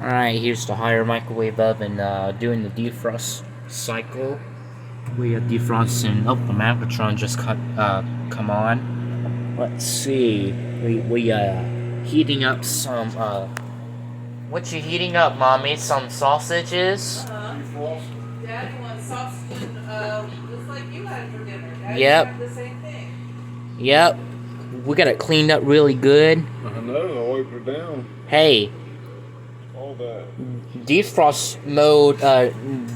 Alright, here's the higher microwave oven doing the defrost cycle. We are defrosting. Oh, the magnetron just come on. Let's see. We heating up some what you heating up, Mommy? Some sausages? Daddy wants sausage just like you had for dinner. Daddy Yep. had the same thing. Yep. We got it cleaned up really good. I know, I wiped it down. Hey, All that. defrost mode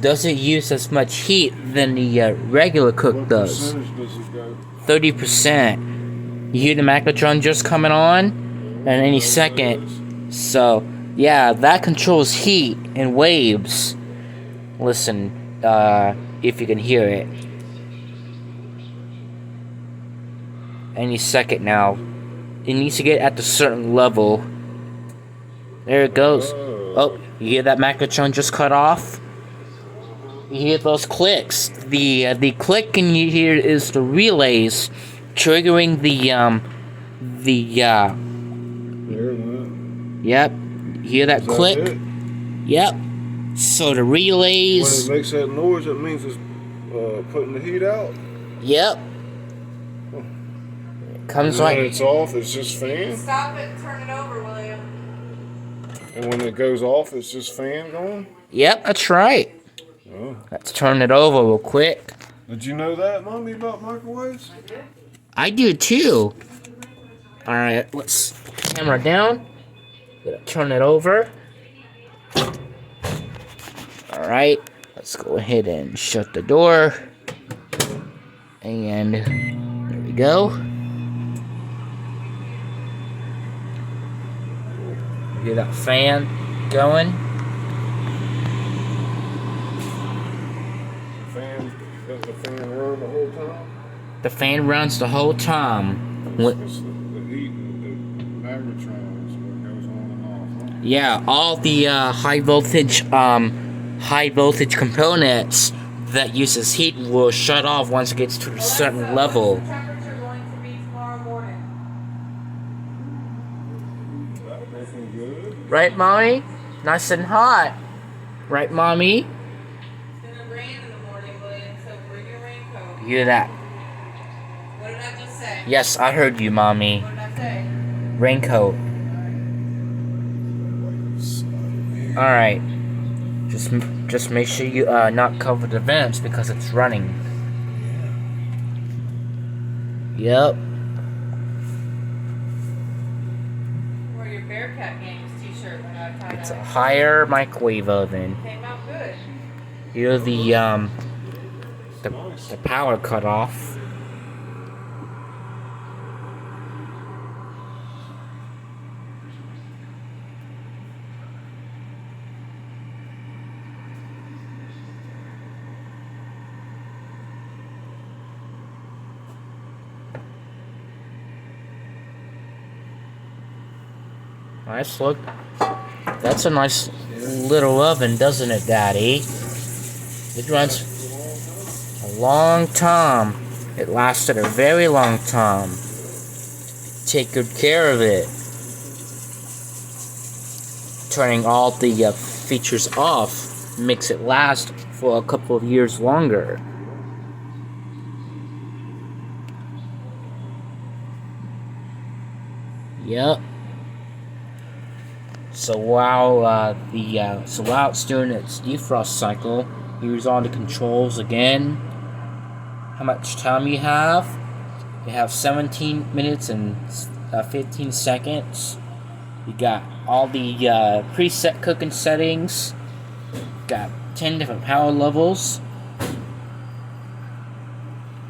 doesn't use as much heat than the regular cook What does. percentage does it go? 30%. You hear the magnetron just coming on? And any second. So, yeah, that controls heat and waves. Listen, if you can hear it. Any second now. It needs to get at a certain level. There it goes. Oh, you hear that magnetron just cut off? You hear those clicks. The clicking you hear is the relays triggering Yep. You hear that click? It? Yep. So the relays. When it makes that noise, it means it's putting the heat out. Yep. It comes And right. when it's off, it's just fan. Stop it and turn it over, William. And when it goes off, it's just fan going. Yep, that's right. Oh. Let's turn it over real quick. Did you know that, Mommy, about microwaves? I do too. Alright, let's put the camera down. Gonna turn it over. Alright, let's go ahead and shut the door. And there we go. Hear that fan going? Does the fan run the whole time? The fan runs the whole time. It's the heat and the magnetrons where it goes on and off. Huh? Yeah, all the high voltage components that uses heat will shut off once it gets to a certain level. What's the temperature going to be tomorrow morning? That makes me good. Right, Mommy? Nice and hot. Right, Mommy? It's going to rain in the morning, William, so bring your raincoat. You hear that? What did I just say? Yes, I heard you, Mommy. What did I say? Raincoat. Alright. Just make sure you not cover the vents because it's running. Yep. Wear your Bearcat Games t-shirt when I tie It's a that. higher microwave oven. Came out good. Hear the power cut off. Nice look. That's a nice little oven, doesn't it, Daddy? It runs a long time. It lasted a very long time. Take good care of it. Turning all the features off makes it last for a couple of years longer. Yep. So while it's doing its defrost cycle, here's all the controls again. How much time you have? You have 17 minutes and 15 seconds. You got all the preset cooking settings. Got 10 different power levels.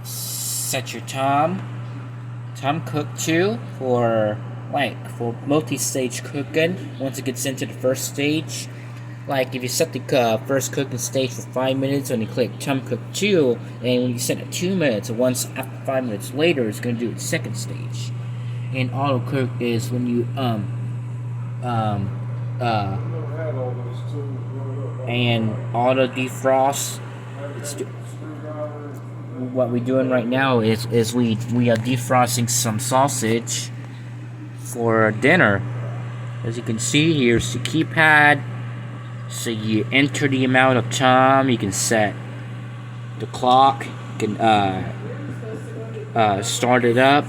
Set your time. Time cook 2 for multi-stage cooking. Once it gets into the first stage, like if you set the first cooking stage for 5 minutes when you click time cook 2, and when you set it 2 minutes, once after 5 minutes later, it's gonna do its second stage. And auto cook is when you and auto defrost. What we're doing right now is we are defrosting some sausage for dinner. As you can see, here's the keypad So you enter the amount of time. You can set the clock. You can start it up.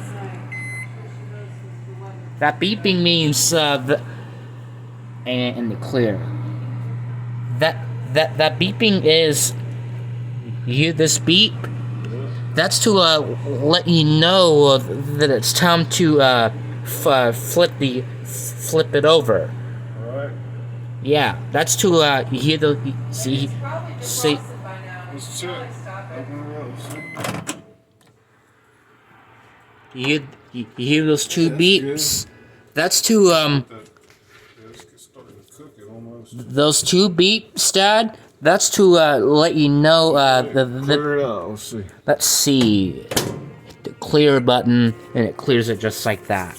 That beeping means and the clear. That beeping is, you hear this beep? That's to let you know that it's time to flip it over. Alright. Yeah, that's to you hear the see. Let's check. Open it up. You hear those two That's beeps? That's to Let's get started to cook it almost. those two beeps, Dad. That's to let you know Clear it out. Let's see. let's see, hit the clear button and it clears it just like that.